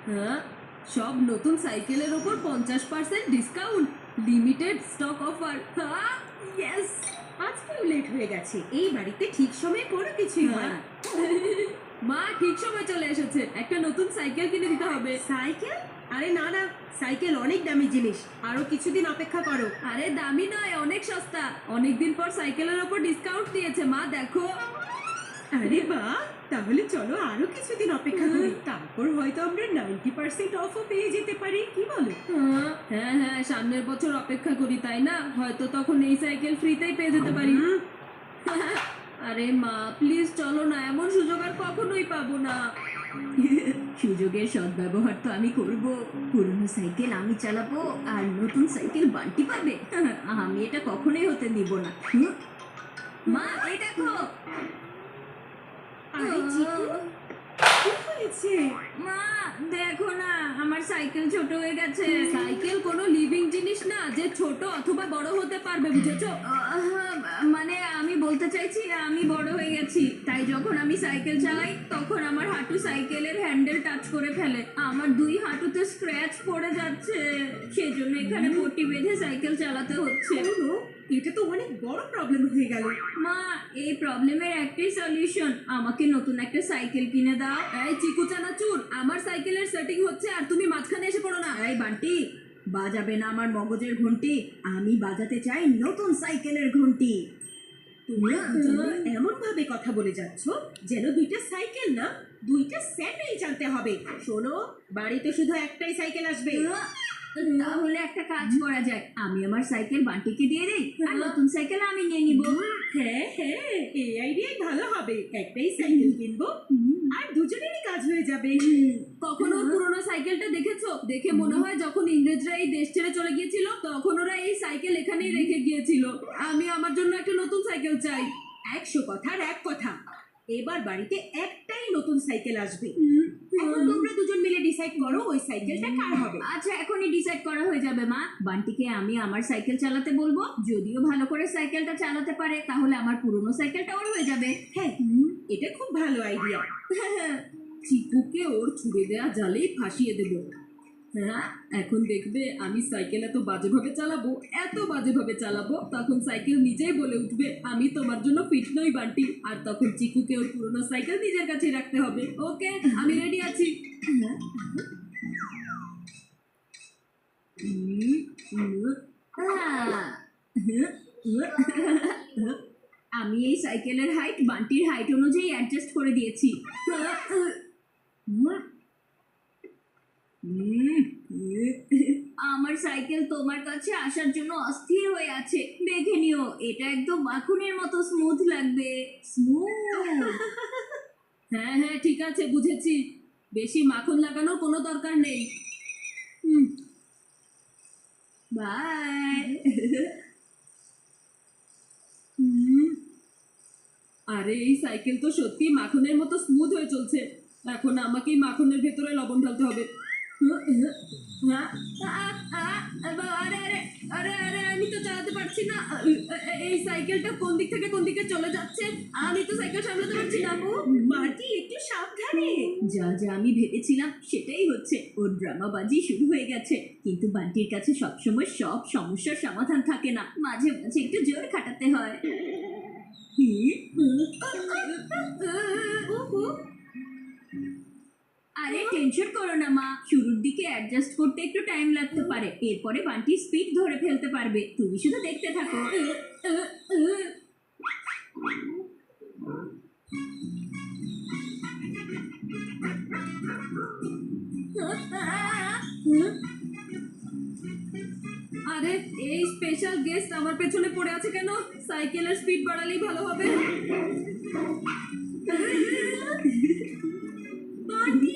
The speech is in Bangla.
হ্যাঁ, সব নতুন সাইকেলের ওপর 50% discount, limited stock offer. Yes! আজকেও লেট হয়ে গেছে, এই বাড়িতে ঠিক সময়ে কোনো কিছুই হয় না। মা ঠিক সময় চলে এসেছে, একটা নতুন সাইকেল কিনে দিতে হবে। সাইকেল? আরে না না, সাইকেল অনেক দামি জিনিস, আরো কিছুদিন অপেক্ষা করো। আরে দামি নয়, অনেক সস্তা। অনেকদিন পর সাইকেলের ওপর ডিসকাউন্ট দিয়েছে মা, দেখো। আরে বাহ, তাহলে চলো আরো কিছুদিন অপেক্ষা করি, তারপর হয়তো আমরা 90% অফও পেয়ে যেতে পারি, কি বলো? হ্যাঁ হ্যাঁ, সামনের বছর অপেক্ষা করি, তাই না? হয়তো তখন এই সাইকেল ফ্রিতেই পেয়ে যেতে পারি। আরে মা প্লিজ চলো না, এমন সুযোগ আর কখনোই পাবো না। সুযোগের সদ্ব্যবহার তো আমি করব। পুরনো সাইকেল আমি চালাবো আর নতুন সাইকেল বান্টি পাবে। আমি এটা কখনোই হতে দিব না। মা এই দেখো। আরে চিকু, কি হয়েছে? মা দেখো না, আমার সাইকেল ছোট হয়ে গেছে। সাইকেল কোনো লিভিং জিনিস না যে ছোট অথবা বড় হতে পারবে, বুঝেছো? মানে আমি বলতে চাইছি আমি বড় হয়ে গেছি, তাই যখন আমি সাইকেল চালাই তখন আমার হাঁটু সাইকেলের হ্যান্ডেল টাচ করে ফেলে। আমার দুই হাঁটুতে স্ক্র্যাচ পড়ে যাচ্ছে, সেজন্য এখানে পট্টি বেঁধে সাইকেল চালাতে হচ্ছে। ওহ, এটা তো অনেক বড় প্রবলেম হয়ে গেল। মা এই প্রবলেমের একটাই সলিউশন, আমাকে নতুন একটা সাইকেল কিনে দাও। এই চিকু চানাচুর, আমার সাইকেলের সেটিং হচ্ছে আর তুমি মাঝখানে এসে পড়ো না। এই বান্টি, বাজাবে না আমার মগজের ঘন্টি, আমি বাজাতে চাই নতুন সাইকেলের ঘন্টি। তুমি এমন ভাবে কথা বলে যাচ্ছ যেন দুইটা সাইকেল না, দুইটা স্যান্ডেল জানতে হবে। শোনো, বাড়িতে শুধু একটাই সাইকেল আসবে। তাহলে একটা কাজ করা যায়, আমি আমার সাইকেল বান্টিকে দিয়ে দেই আর নতুন সাইকেল আমি নিয়ে নিব। হ্যাঁ হ্যাঁ, এই আইডিয়াই ভালো হবে। একটাই সাইকেল কিনবো আর দুজনেরই কাজ হয়ে যাবে। কখনো পুরোনো সাইকেলটা দেখেছো? দেখে মনে হয় যখন ইংরেজরা এই দেশ ছেড়ে চলে গিয়েছিল তখন ওরা এই সাইকেল এখানেই রেখে গিয়েছিল। আমি আমার জন্য একটা নতুন সাইকেল চাই। 100 কথার এক কথা, এবার বাড়িতে একটাই নতুন সাইকেল আসবে। এখন তোমরা দুজন মিলে ডিসাইড করো ওই সাইকেলটা কার হবে। আচ্ছা এখনই ডিসাইড করা হয়ে যাবে মা। বান্টিকে আমি আমার সাইকেল চালাতে বলবো, যদিও ভালো করে সাইকেলটা চালাতে পারে তাহলে আমার পুরনো সাইকেলটা ওর হয়ে যাবে। হ্যাঁ, এটা খুব ভালো আইডিয়া। চিকুকে ওর ছুড়ে দেয়া জালেই ফাঁসিয়ে দেবো। হ্যাঁ, এখন দেখবে আমি সাইকেল এত বাজেভাবে চালাবো, এত বাজেভাবে চালাবো, তখন সাইকেল নিজেই বলে উঠবে আমি তোমার জন্য ফিট নই বান্টি। আর তখন চিকুকে ওর পুরোনো সাইকেল নিজের কাছেই রাখতে হবে। ওকে, আমি রেডি আছি। আমি এই সাইকেলের হাইট বান্টির হাইট অনুযায়ী অ্যাডজাস্ট করে দিয়েছি। আমার সাইকেল তোমার কাছে আসার জন্য অস্থির হয়ে আছে, দেখে নিও এটা একদম মাখনের মতো স্মুথ লাগবে। স্মুথ। হ্যাঁ হ্যাঁ ঠিক আছে, বুঝেছি। বেশি মাখন লাগানোর কোনো দরকার নেই। বাই। আরে এই সাইকেল তো সত্যি মাখনের মতো স্মুথ হয়ে চলছে। এখন আমাকেই মাখনের ভেতরে লবণ ঢালতে হবে। আরে আরে আরে আরে, আমি তো চালাতে পারছি না। এই সাইকেলটা কোন দিক থেকে কোন দিকে চলে যাচ্ছে, আমি তো সাইকেল সামলাতে পারছি না। মাটি, একটু সাবধানে। যা যা আমি ভেবেছিলাম সেটাই হচ্ছে, ওর ড্রামাবাজি শুরু হয়ে গেছে। কিন্তু বান্টির কাছে সবসময় সব সমস্যার সমাধান থাকে না, মাঝে মাঝে একটু জোর খাটাতে হয়। আরে টেনশন করো না মা, শুরুর দিকে অ্যাডজাস্ট করতে একটু টাইম লাগতে পারে, এরপরে বান্টি স্পিড ধরে ফেলতে পারবে, তুমি শুধু দেখতে থাকো। আরে এই স্পেশাল গেস্ট আমার পেছনে পড়ে আছে কেন? সাইকেলের স্পিড বাড়ালেই ভালো হবে। বান্টি!